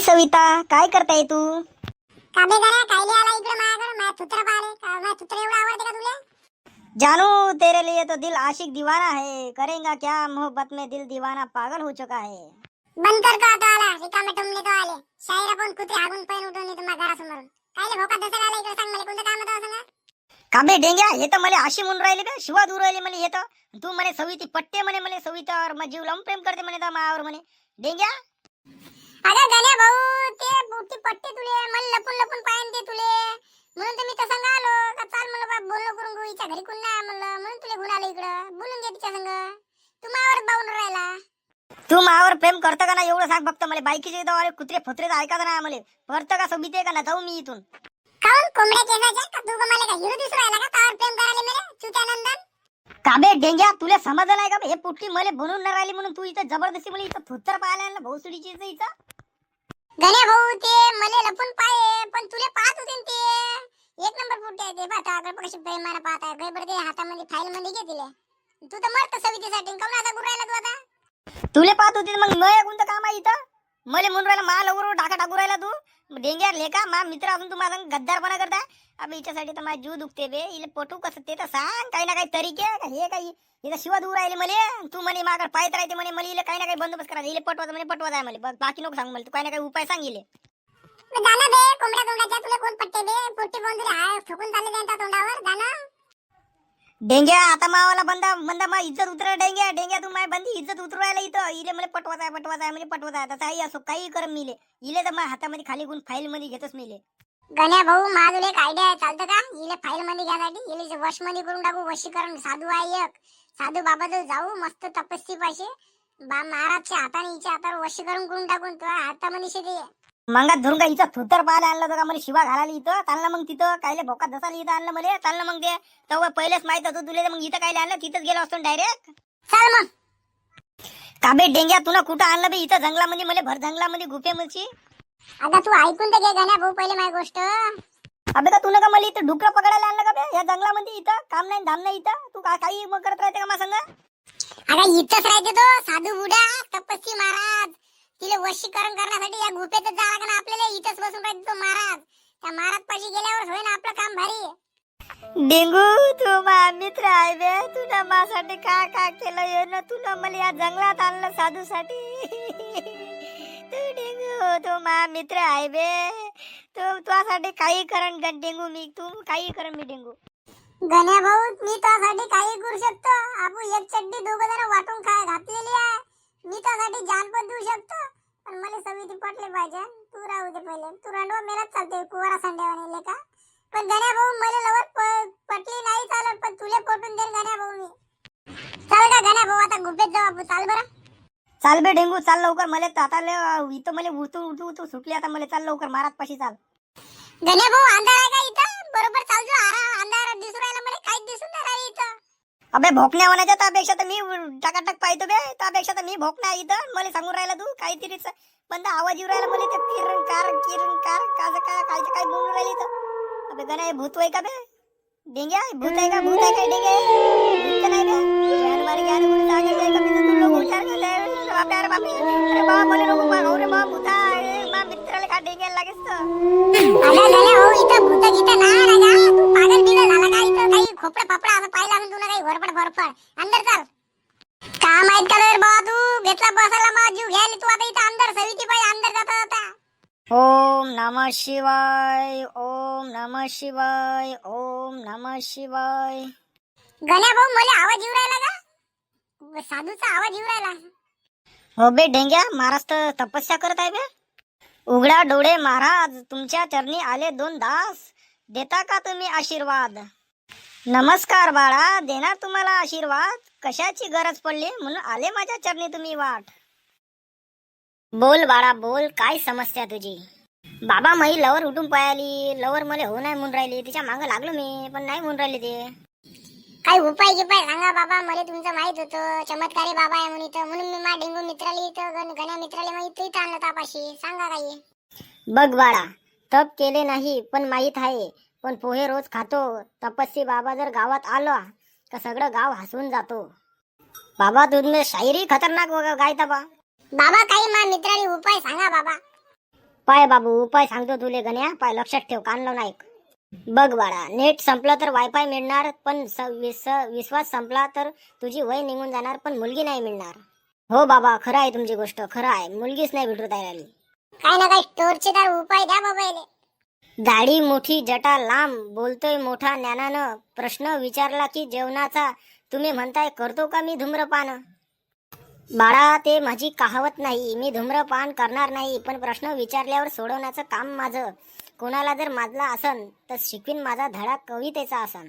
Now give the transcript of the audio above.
सविता, काय करताय तू? काबे जरा कायले आला इकडे माझ्याकडे माझ्या तुत्र पाहिले का माझ्या तुत्र एवढं आवडते का तुला? जानू, तेरे लिए तो दिल आशिक दीवाना है, करेगा क्या मोहब्बत में दिल दीवाना पागल हो चुका है. बंद कर का तो आला रिकामे टुमले तो आले शायर आपण कुत्रे हागून पैन उठवून येतो माझ्या घरासमोरून कायले भोका दसरा आला इकडे सांग मला कोणतं काम होतं असं ना. काबे डेंग्या, हे तर मला आशी म्हणून राहिले का? शिवा दूर राहिले मला. हे तर तू म्हणे सविती पट्टे म्हणे, मला सवितावर मग जीव लावून प्रेम करते म्हणे मायावर म्हणे. डेंग्या, अगं गण्या भाऊ ते बुट्टी पट्टे तुले मला लपून लपून पायन ते तुले म्हणून तर मी तर संग आलो का चाल म्हणलं बा बोलणं करून गो हिच्या घरी कोण नाही म्हणलं म्हणून तुले घेऊन आलो इकडं बोलून घे तिच्या संग. तू मायावर बावून राहिला. तू मायावर प्रेम करतं का ना एवढं सांग फक्त मला. बायकीचे दवारे कुत्रे फत्रे ऐकायचं नाही मला. करतं का सविते का ना जाऊ मी इथून. काऊन कोंबड्या केसाच्या का तू मला का हिरो दिसू राहिला का तावर प्रेम करायला मेरे चुत्यानंदन. काबे डेंग्या, तुला समजलं नाही का? हे पुटकी मला बनवून न राहिली म्हणून तू इथं जबरदस्ती मला इथं थुत्तर पाहायला आणलं भोसडीची इथं. गण्या भाऊ ते मले लपून पाये पण तुले पाहत होते न ते एक नंबर फुटते ते पाहता अगर कशी प्रेमाने पाहत आहे गैबर ते हातामध्ये फाईल मध्ये घे तिले. तू तर मरत सवितेसाठी काऊन असा गुरायला तू आता. तुले पाहत होती मग न कोणतं काम आहे इथं? मले म्हणून राहिला मा लवकर टाका टाकू राहिला तू. डेंग्या लेका मा मित्र असून तू माझा गद्दारपणा करताय. अबे हिच्यासाठी तर माझा जीव दुखते बे. इले पटू कसं ते तर सांग. काही ना काही तरीके का हे काही इथं शिवा दूर राहिले मले. तू म्हणे मागं पाहत राहते म्हणे मला. इले काही ना काही बंदोबस्त करायचा. इले पटवायचं म्हणे पटवायचं आहे मला. बाकी नको सांग मला. तू काही ना काही उपाय सांग इले. जाना बे कोंबड्या तोंडाच्या तुला कोण पट्टे बे पोट्टी कोण तुला हाय ठोकून चालले त्यांच्या तोंडावर जाना. डेंग्या, आता मावाला बंदा बंदा मा इज्जत उतर. डेंग्या डेंग्या, तू माय बंदी इज्जत उतरवायला इथं. इले मला पटवायचं आहे म्हणजे पटवायचं आहे. तसं आई असो काही कर मिले. इले तर माझ्या हातामध्ये खाली गुण फाईल मध्ये घेतच मिले. गण्या भाऊ माझं एक आयडिया आहे चालतं का इले फाईल मध्ये घ्यासाठी इले वश मध्ये करून टाकू. वशीकरण साधू आहे एक साधू बाबा जाऊ मस्त तपस्वी पाशे बा महाराजच्या हाताने हिच्या हातावर वशीकरण करून टाकून तो हातामध्ये शेती. मंगात धरून का हिचं थुत्तर पाहायला आणलं होतं का? मला शिवा घालायला इथं चाललं. मग तिथं कायले भोकात धसायला इथं आणलं मला. चाललं मग ते तेव्हा पहिलेच माहित होतं तुला. मग इथं कायले आणलं? तिथंच गेलो असतो डायरेक्ट. चल मग काबे डेंग्या, तुला कुठं आणलं बे इथं जंगलामध्ये? मला भर जंगलामध्ये गुफेमध्ये. आता तू ऐकून तर घे गण्या भाऊ पहिले माझी गोष्ट. अबे का तुला का मला इथं डुकरं पकडायला आणलं का बे या जंगलामध्ये? इथं काम नाही धाम नाही इथं. तू काही मग करत राहते का मा संग? अगं इथंच राहते तो साधू बुडा तपस्वी महाराज. तिला वशीकरण करण्यासाठी या गुफेतच जावं लागणार आपल्याला. इथंच बसून राहते तो महाराज. त्या महाराज पाशी गेल्यावर होईल आपलं काम भारी. डेंगू, तू मा मित्र आहे बे. तुला माझ्यासाठी काय काय केलं ये ना. तुला मला या जंगलात आणलं साधूसाठी. तू डेंगू, तू मा मित्र आहे बे. तू तुझ्यासाठी काही करण डेंगू मी. तू काही करण मी डेंगू. गण्या भाऊ मी त्यासाठी काही करू शकतो. आपण एक चड्डी दोघं जण वाटून काय घातलेली आहे. मी त्यासाठी जान पण देऊ शकतो पण मला सविती पटले पाहिजे. तू राहू दे पहिले. तू रांडवा मेलाच चालते कुवारा सांड्यावाने लेका. पण गण्या भाऊ मला लवर पटली नाही चालत पण तुले पटून देईल गण्या भाऊ मी. चाल का गण्या भाऊ आता गुफेत जाऊ आपण. चाल बरं. चाल बे डेंगू, चाल लवकर. मला आता इथं मला उतू सुटली आता. मला चाल लवकर महाराज पाशी चाल. गण्या भाऊ अंधार आहे का इथं? बरोबर चाल जो अंधार दिसू राहिला मला काहीच दिसून नाही राहिलं इथं. अबे भोकण्या होण्याच्या त्यापेक्षा तर मी टाकाटाक पाहतो बे. त्यापेक्षा तर मी भोकण्या इथं. मला सांगून राहिला तू काहीतरी पण आवाज येऊ राहिला मला. ते किरण कार काचं काय बोलून राहिली इथं. अबे गण्या, हे भूत आहे का बे? डेंग्या भूत आहे का? भूत आहे का डेंग्या? भूत नाही का? ज्ञान म्हणून सांगत आहे का मी? तू लोक हुशार झाले. बापे अरे बापे, अरे बाबा मला नको बा. रे बाबा भूता मा मित्राला का डेंग्याला लागेच तर. अगं गण्या भाऊ इथं भूत गीत नाही ना का? तू पागल बिगल झाला का? इथं काही खोपडा फापडा असं पाहिलं म्हणून तुला काही घोरपड अंदर चाल. का माहित का रे बाबा तू घेतला बसायला मग जीव घ्यायला तू आता इथं अंदर सविती पाहिजे अंदर जाता जाता. ओम नमः शिवाय, ओम नमः शिवाय, ओम नमः शिवाय. गण्या भाऊ मला आवाज येऊ राहिला का? साधूचा आवाज येऊ राहिला. हो बे डेंग्या, महाराज तर तपस्या करत आहे बे. उघडा डोळे महाराज, तुमच्या चरणी आले 2 दास. देता का तुम्ही आशीर्वाद? नमस्कार बाळा, देणार तुम्हाला आशीर्वाद. कशाची गरज पडली म्हणून आले माझ्या चरणी तुम्ही वाट. बोल बाळा बोल, काय समस्या तुझी? बाबा मई लवर उठून पायाली. लवर मला हो नाही म्हणून राहिली. तिच्या मागं लागलो मी पण नाही म्हणून राहिली ते. काही उपाय गिपाय सांगा बाबा. मला तुमचं माहित होतं चमत्कारी बाबा आहे म्हणून इथं म्हणून मी मा डेंगू मित्राला इथं गण्या मित्राला मग इथं आणलं तापाशी. सांगा काही. बघ बाळा, तप केले नाही पण माहित आहे. पण पोहे रोज खातो. तपस्वी बाबा जर गावात आला तर सगळं गाव हसवून जातो. बाबा तुझमें शायरी खतरनाक गायता बा. बाबा काही मा मित्राला उपाय सांगा बाबा. पाय बाबू उपाय सांगतो तुले गण्या, पाय लक्षात ठेव, कान लावून ऐक. बघ बाळा, नेट संपलं तर वायफाय मिळणार, पण विश्वास संपला तर तुझी वय निघून जाणार, पण मुलगी नाही मिळणार. हो बाबा, खरं आहे तुमची गोष्ट, खरं आहे, मुलगीच नाही भेटू राहिली. काय ना काय टोर्चेदार उपाय द्या बाबा याले. दाढी मोठी जटा लांब, बोलतोय मोठा ज्ञानानं, प्रश्न विचारला की जेवणाचा, तुम्ही म्हणताय करतो का मी धूम्रपान? बाळा, ते माझी कहावत नाही, मी धूम्रपान करणार नाही, पण प्रश्न विचारल्यावर सोडवण्याचं काम माझं. कोणाला जर माजला असन तर शिकवीन माझा धडा कवितेचा असन.